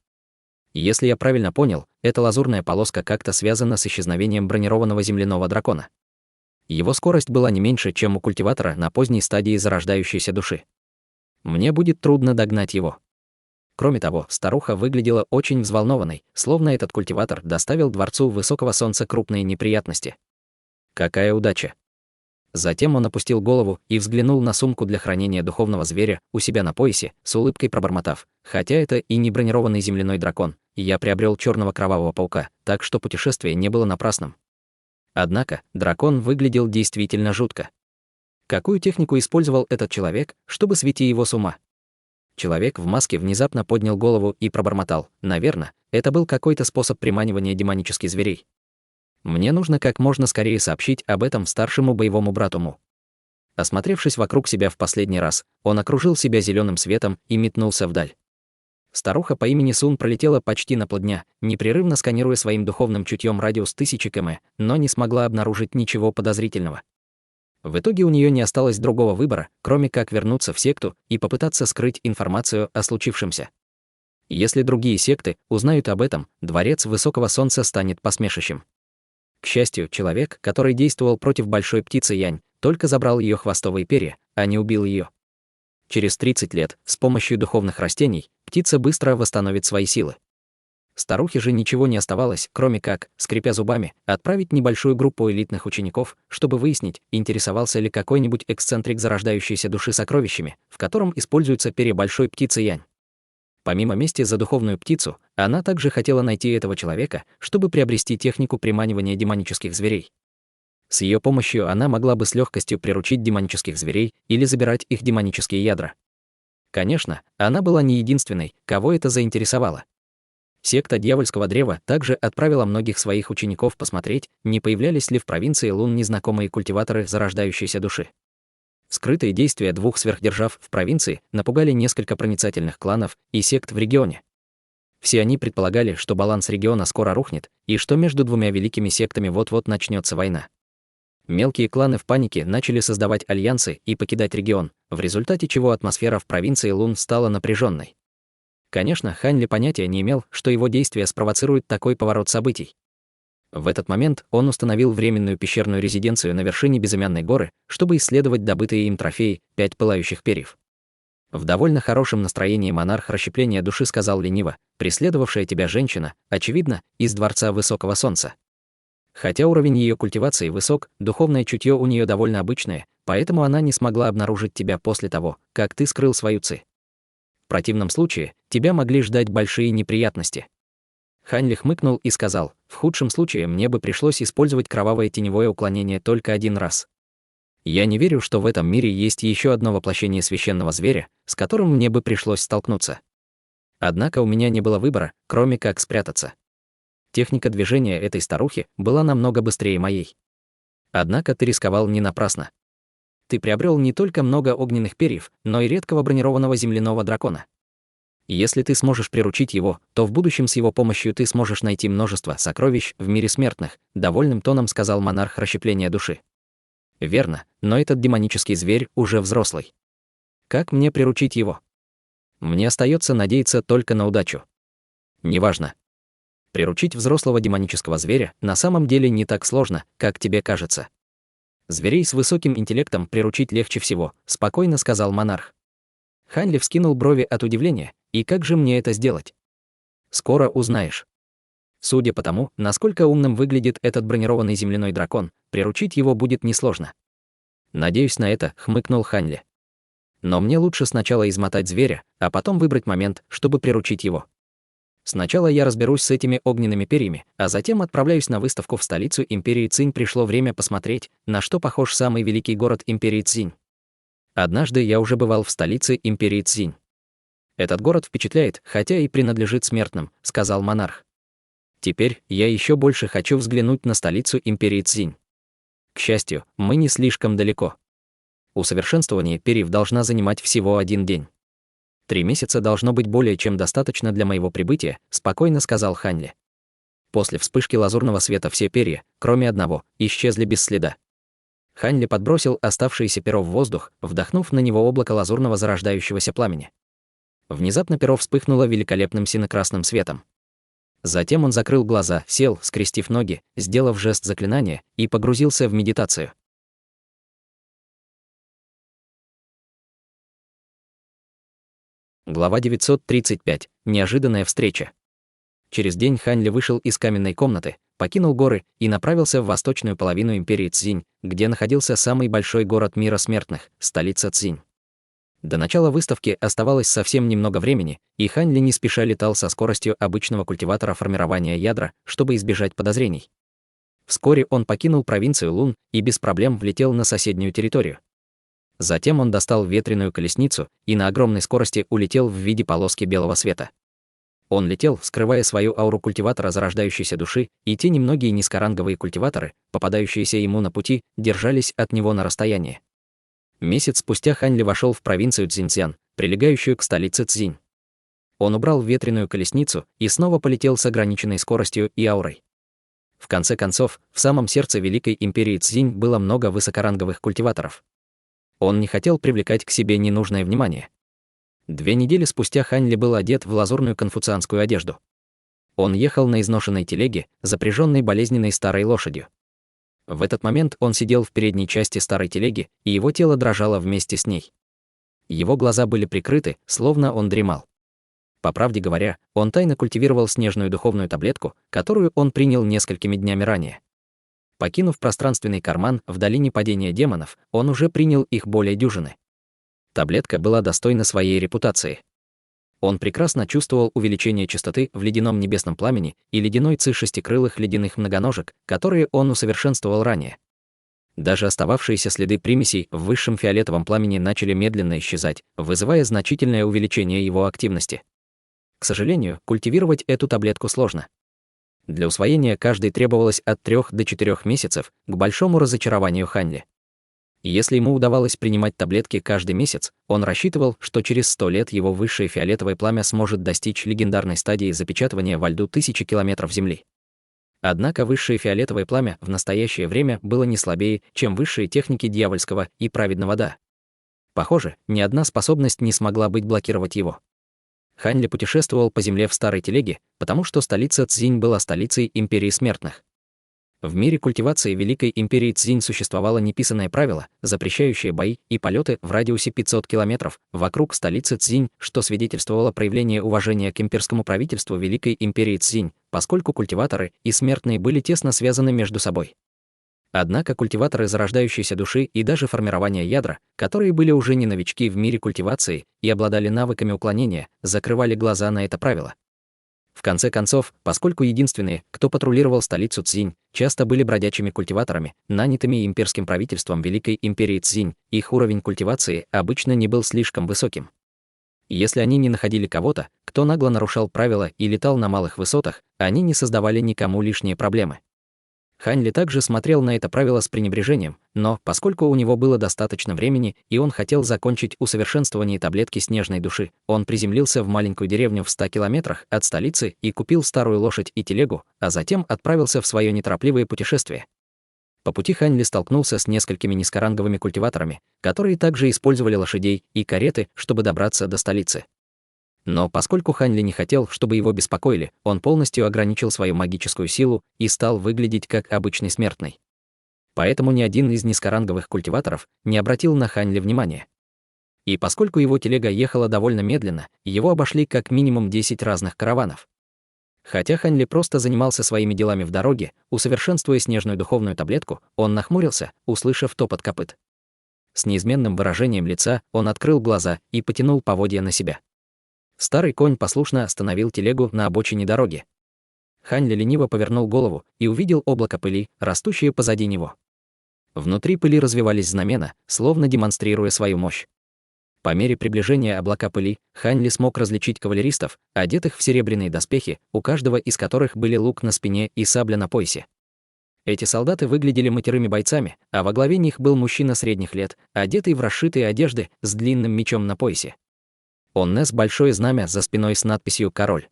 Speaker 1: Если я правильно понял, эта лазурная полоска как-то связана с исчезновением бронированного земляного дракона. Его скорость была не меньше, чем у культиватора на поздней стадии зарождающейся души. Мне будет трудно догнать его». Кроме того, старуха выглядела очень взволнованной, словно этот культиватор доставил дворцу Высокого Солнца крупные неприятности. Какая удача! Затем он опустил голову и взглянул на сумку для хранения духовного зверя у себя на поясе, с улыбкой пробормотав: «Хотя это и не бронированный земляной дракон, я приобрел черного кровавого паука, так что путешествие не было напрасным». Однако дракон выглядел действительно жутко. Какую технику использовал этот человек, чтобы свести его с ума? Человек в маске внезапно поднял голову и пробормотал: «Наверное, это был какой-то способ приманивания демонических зверей. Мне нужно как можно скорее сообщить об этом старшему боевому брату Му». Осмотревшись вокруг себя в последний раз, он окружил себя зеленым светом и метнулся вдаль. Старуха по имени Сун пролетела почти на полдня, непрерывно сканируя своим духовным чутьем радиус 1000 км, но не смогла обнаружить ничего подозрительного. В итоге у нее не осталось другого выбора, кроме как вернуться в секту и попытаться скрыть информацию о случившемся. Если другие секты узнают об этом, дворец Высокого Солнца станет посмешищем. К счастью, человек, который действовал против большой птицы Янь, только забрал ее хвостовые перья, а не убил ее. Через 30 лет, с помощью духовных растений, птица быстро восстановит свои силы. Старухе же ничего не оставалось, кроме как, скрипя зубами, отправить небольшую группу элитных учеников, чтобы выяснить, интересовался ли какой-нибудь эксцентрик зарождающейся души сокровищами, в котором используются перья большой птицы Янь. Помимо мести за духовную птицу, она также хотела найти этого человека, чтобы приобрести технику приманивания демонических зверей. С ее помощью она могла бы с легкостью приручить демонических зверей или забирать их демонические ядра. Конечно, она была не единственной, кого это заинтересовало. Секта Дьявольского Древа также отправила многих своих учеников посмотреть, не появлялись ли в провинции Лун незнакомые культиваторы зарождающейся души. Скрытые действия двух сверхдержав в провинции напугали несколько проницательных кланов и сект в регионе. Все они предполагали, что баланс региона скоро рухнет, и что между двумя великими сектами вот-вот начнется война. Мелкие кланы в панике начали создавать альянсы и покидать регион, в результате чего атмосфера в провинции Лун стала напряженной. Конечно, Хань Ли понятия не имел, что его действия спровоцируют такой поворот событий. В этот момент он установил временную пещерную резиденцию на вершине безымянной горы, чтобы исследовать добытые им трофеи, 5 пылающих перьев. В довольно хорошем настроении монарх расщепления души сказал лениво: «Преследовавшая тебя женщина, очевидно, из дворца Высокого Солнца. Хотя уровень ее культивации высок, духовное чутье у нее довольно обычное, поэтому она не смогла обнаружить тебя после того, как ты скрыл свою ци. В противном случае, тебя могли ждать большие неприятности». Хань Ли хмыкнул и сказал: «В худшем случае мне бы пришлось использовать кровавое теневое уклонение только один раз. Я не верю, что в этом мире есть еще одно воплощение священного зверя, с которым мне бы пришлось столкнуться. Однако у меня не было выбора, кроме как спрятаться. Техника движения этой старухи была намного быстрее моей. Однако ты рисковал не напрасно. Ты приобрел не только много огненных перьев, но и редкого бронированного земляного дракона. Если ты сможешь приручить его, то в будущем с его помощью ты сможешь найти множество сокровищ в мире смертных», — довольным тоном сказал монарх расщепления души. «Верно, но этот демонический зверь уже взрослый. Как мне приручить его? Мне остается надеяться только на удачу. Неважно. Приручить взрослого демонического зверя на самом деле не так сложно, как тебе кажется. Зверей с высоким интеллектом приручить легче всего», — спокойно сказал монарх. Ханли вскинул брови от удивления. И как же мне это сделать? Скоро узнаешь. Судя по тому, насколько умным выглядит этот бронированный земляной дракон, приручить его будет несложно. Надеюсь на это, хмыкнул Ханли. Но мне лучше сначала измотать зверя, а потом выбрать момент, чтобы приручить его. Сначала я разберусь с этими огненными перьями, а затем отправляюсь на выставку в столицу империи Цинь. Пришло время посмотреть, на что похож самый великий город империи Цинь. Однажды я уже бывал в столице империи Цинь. Этот город впечатляет, хотя и принадлежит смертным, сказал монарх. Теперь я еще больше хочу взглянуть на столицу империи Цинь. К счастью, мы не слишком далеко. Усовершенствование перьев должна занимать всего 1 день. 3 месяца должно быть более чем достаточно для моего прибытия, спокойно сказал Ханли. После вспышки лазурного света все перья, кроме одного, исчезли без следа. Ханли подбросил оставшееся перо в воздух, вдохнув на него облако лазурного зарождающегося пламени. Внезапно перо вспыхнуло великолепным сине-красным светом. Затем он закрыл глаза, сел, скрестив ноги, сделав жест заклинания, и погрузился в медитацию. Глава 935. Неожиданная встреча. Через день Ханли вышел из каменной комнаты, покинул горы и направился в восточную половину империи Цзинь, где находился самый большой город мира смертных, столица Цзинь. До начала выставки оставалось совсем немного времени, и Ханли не спеша летал со скоростью обычного культиватора формирования ядра, чтобы избежать подозрений. Вскоре он покинул провинцию Лун и без проблем влетел на соседнюю территорию. Затем он достал ветреную колесницу и на огромной скорости улетел в виде полоски белого света. Он летел, скрывая свою ауру культиватора зарождающейся души, и те немногие низкоранговые культиваторы, попадающиеся ему на пути, держались от него на расстоянии. Месяц спустя Ханли вошел в провинцию Цзиньцзян, прилегающую к столице Цзинь. Он убрал ветреную колесницу и снова полетел с ограниченной скоростью и аурой. В конце концов, в самом сердце Великой империи Цзинь было много высокоранговых культиваторов. Он не хотел привлекать к себе ненужное внимание. 2 недели спустя Ханли был одет в лазурную конфуцианскую одежду. Он ехал на изношенной телеге, запряженной болезненной старой лошадью. В этот момент он сидел в передней части старой телеги, и его тело дрожало вместе с ней. Его глаза были прикрыты, словно он дремал. По правде говоря, он тайно культивировал снежную духовную таблетку, которую он принял несколькими днями ранее. Покинув пространственный карман в долине падения демонов, он уже принял их более дюжины. Таблетка была достойна своей репутации. Он прекрасно чувствовал увеличение частоты в ледяном небесном пламени и ледяной ци шестикрылых ледяных многоножек, которые он усовершенствовал ранее. Даже остававшиеся следы примесей в высшем фиолетовом пламени начали медленно исчезать, вызывая значительное увеличение его активности. К сожалению, культивировать эту таблетку сложно. Для усвоения каждой требовалось от 3 до 4 месяцев, к большому разочарованию Ханли. Если ему удавалось принимать таблетки каждый месяц, он рассчитывал, что через 100 лет его высшее фиолетовое пламя сможет достичь легендарной стадии запечатывания во льду 1000 километров Земли. Однако высшее фиолетовое пламя в настоящее время было не слабее, чем высшие техники дьявольского и праведного Да. Похоже, ни одна способность не смогла быть блокировать его. Ханли путешествовал по земле в старой телеге, потому что столица Цзинь была столицей империи смертных. В мире культивации Великой империи Цзинь существовало неписанное правило, запрещающее бои и полеты в радиусе 500 километров вокруг столицы Цзинь, что свидетельствовало проявление уважения к имперскому правительству Великой империи Цзинь, поскольку культиваторы и смертные были тесно связаны между собой. Однако культиваторы зарождающейся души и даже формирования ядра, которые были уже не новички в мире культивации и обладали навыками уклонения, закрывали глаза на это правило. В конце концов, поскольку единственные, кто патрулировал столицу Цзинь, часто были бродячими культиваторами, нанятыми имперским правительством Великой империи Цзинь, их уровень культивации обычно не был слишком высоким. Если они не находили кого-то, кто нагло нарушал правила и летал на малых высотах, они не создавали никому лишние проблемы. Ханли также смотрел на это правило с пренебрежением, но, поскольку у него было достаточно времени и он хотел закончить усовершенствование таблетки снежной души, он приземлился в маленькую деревню в 100 километрах от столицы и купил старую лошадь и телегу, а затем отправился в свое неторопливое путешествие. По пути Ханли столкнулся с несколькими низкоранговыми культиваторами, которые также использовали лошадей и кареты, чтобы добраться до столицы. Но поскольку Ханли не хотел, чтобы его беспокоили, он полностью ограничил свою магическую силу и стал выглядеть как обычный смертный. Поэтому ни один из низкоранговых культиваторов не обратил на Ханли внимания. И поскольку его телега ехала довольно медленно, его обошли как минимум 10 разных караванов. Хотя Хань Ли просто занимался своими делами в дороге, усовершенствуя снежную духовную таблетку, он нахмурился, услышав топот копыт. С неизменным выражением лица он открыл глаза и потянул поводья на себя. Старый конь послушно остановил телегу на обочине дороги. Хань Ли лениво повернул голову и увидел облако пыли, растущее позади него. Внутри пыли развивались знамена, словно демонстрируя свою мощь. По мере приближения облака пыли, Хань Ли смог различить кавалеристов, одетых в серебряные доспехи, у каждого из которых были лук на спине и сабля на поясе. Эти солдаты выглядели матерыми бойцами, а во главе них был мужчина средних лет, одетый в расшитые одежды с длинным мечом на поясе. Он нес большое знамя за спиной с надписью «Король».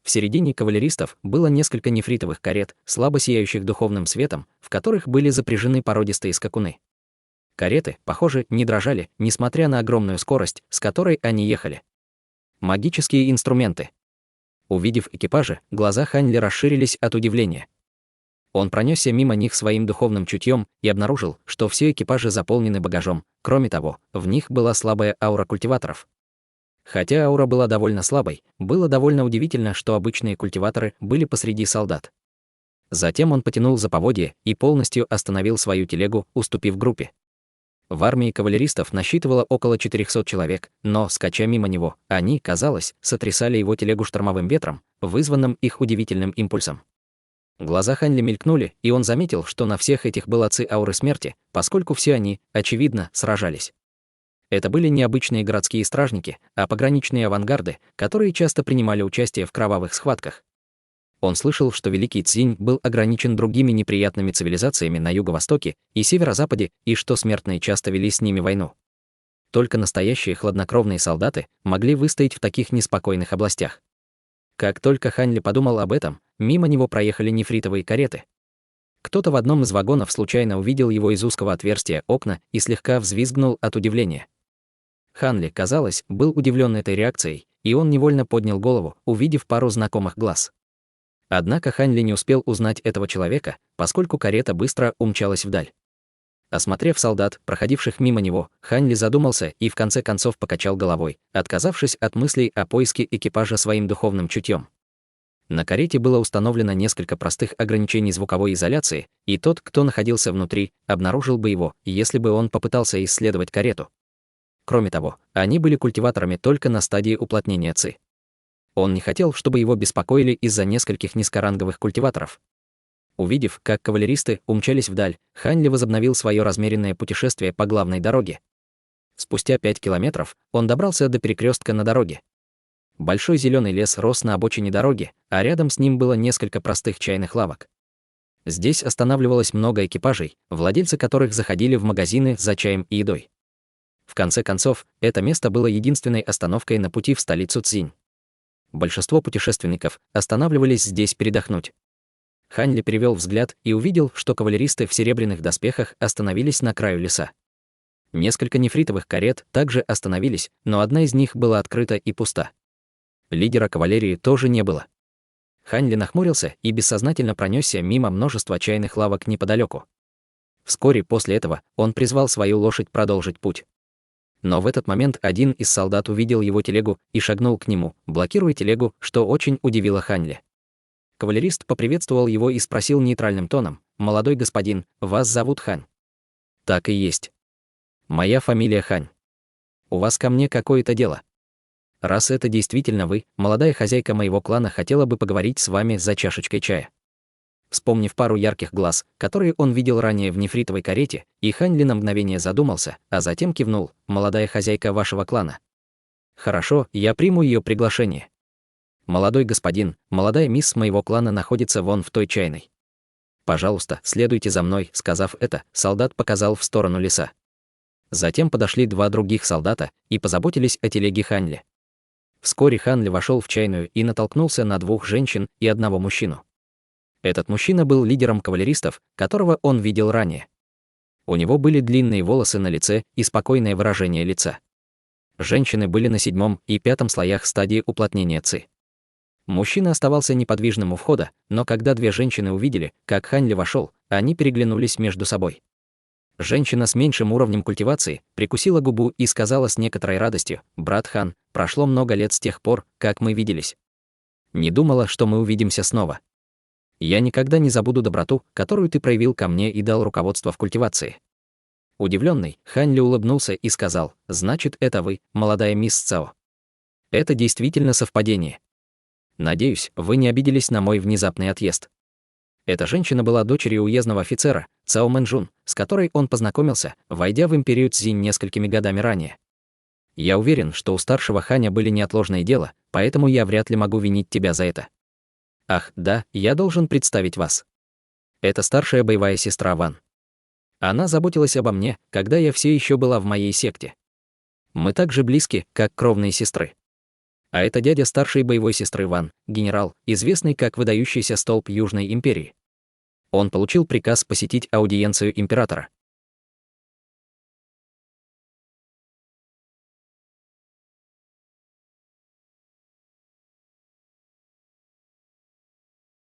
Speaker 1: В середине кавалеристов было несколько нефритовых карет, слабо сияющих духовным светом, в которых были запряжены породистые скакуны. Кареты, похоже, не дрожали, несмотря на огромную скорость, с которой они ехали. Магические инструменты. Увидев экипажи, глаза Хань Ли расширились от удивления. Он пронесся мимо них своим духовным чутьем и обнаружил, что все экипажи заполнены багажом. Кроме того, в них была слабая аура культиваторов. Хотя аура была довольно слабой, было довольно удивительно, что обычные культиваторы были посреди солдат. Затем он потянул за поводья и полностью остановил свою телегу, уступив группе. В армии кавалеристов насчитывало около 400 человек, но, скача мимо него, они, казалось, сотрясали его телегу штормовым ветром, вызванным их удивительным импульсом. Глаза Хань Ли мелькнули, и он заметил, что на всех этих было ци ауры смерти, поскольку все они, очевидно, сражались. Это были не обычные городские стражники, а пограничные авангарды, которые часто принимали участие в кровавых схватках. Он слышал, что Великий Цзинь был ограничен другими неприятными цивилизациями на юго-востоке и северо-западе, и что смертные часто вели с ними войну. Только настоящие хладнокровные солдаты могли выстоять в таких неспокойных областях. Как только Хань Ли подумал об этом, мимо него проехали нефритовые кареты. Кто-то в одном из вагонов случайно увидел его из узкого отверстия окна и слегка взвизгнул от удивления. Хань Ли, казалось, был удивлен этой реакцией, и он невольно поднял голову, увидев пару знакомых глаз. Однако Хань Ли не успел узнать этого человека, поскольку карета быстро умчалась вдаль. Осмотрев солдат, проходивших мимо него, Хань Ли задумался и в конце концов покачал головой, отказавшись от мыслей о поиске экипажа своим духовным чутьем. На карете было установлено несколько простых ограничений звуковой изоляции, и тот, кто находился внутри, обнаружил бы его, если бы он попытался исследовать карету. Кроме того, они были культиваторами только на стадии уплотнения ци. Он не хотел, чтобы его беспокоили из-за нескольких низкоранговых культиваторов. Увидев, как кавалеристы умчались вдаль, Хань Ли возобновил свое размеренное путешествие по главной дороге. Спустя 5 километров он добрался до перекрестка на дороге. Большой зеленый лес рос на обочине дороги, а рядом с ним было несколько простых чайных лавок. Здесь останавливалось много экипажей, владельцы которых заходили в магазины за чаем и едой. В конце концов, это место было единственной остановкой на пути в столицу Цзинь. Большинство путешественников останавливались здесь передохнуть. Хань Ли перевел взгляд и увидел, что кавалеристы в серебряных доспехах остановились на краю леса. Несколько нефритовых карет также остановились, но одна из них была открыта и пуста. Лидера кавалерии тоже не было. Хань Ли нахмурился и бессознательно пронесся мимо множества чайных лавок неподалеку. Вскоре после этого он призвал свою лошадь продолжить путь. Но в этот момент один из солдат увидел его телегу и шагнул к нему, блокируя телегу, что очень удивило Хань Ли. Кавалерист поприветствовал его и спросил нейтральным тоном: «Молодой господин, вас зовут Хань?» «Так и есть. Моя фамилия Хань. У вас ко мне какое-то дело? Раз это действительно вы, молодая хозяйка моего клана хотела бы поговорить с вами за чашечкой чая». Вспомнив пару ярких глаз, которые он видел ранее в нефритовой карете, и Хань Ли на мгновение задумался, а затем кивнул: «Молодая хозяйка вашего клана. Хорошо, я приму ее приглашение. Молодой господин, молодая мисс моего клана находится вон в той чайной. Пожалуйста, следуйте за мной». Сказав это, солдат показал в сторону леса. Затем подошли два других солдата и позаботились о телеге Хань Ли. Вскоре Хань Ли вошел в чайную и натолкнулся на двух женщин и одного мужчину. Этот мужчина был лидером кавалеристов, которого он видел ранее. У него были длинные волосы на лице и спокойное выражение лица. Женщины были на 7 и 5 слоях стадии уплотнения ци. Мужчина оставался неподвижным у входа, но когда две женщины увидели, как Хань Ли вошел, они переглянулись между собой. Женщина с меньшим уровнем культивации прикусила губу и сказала с некоторой радостью: «Брат Хан, прошло много лет с тех пор, как мы виделись. Не думала, что мы увидимся снова. Я никогда не забуду доброту, которую ты проявил ко мне и дал руководство в культивации». Удивленный, Хань Ли улыбнулся и сказал: «Значит, это вы, молодая мисс Цао. Это действительно совпадение. Надеюсь, вы не обиделись на мой внезапный отъезд». Эта женщина была дочерью уездного офицера Цао Мэнжун, с которой он познакомился, войдя в империю Цзинь несколькими годами ранее. Я уверен, что у старшего Ханя были неотложные дела, поэтому я вряд ли могу винить тебя за это. Ах, да, я должен представить вас. Это старшая боевая сестра Ван. Она заботилась обо мне, когда я все еще была в моей секте. Мы так же близки, как кровные сестры. А это дядя старшей боевой сестры Ван, генерал, известный как выдающийся столб Южной империи. Он получил приказ посетить аудиенцию императора.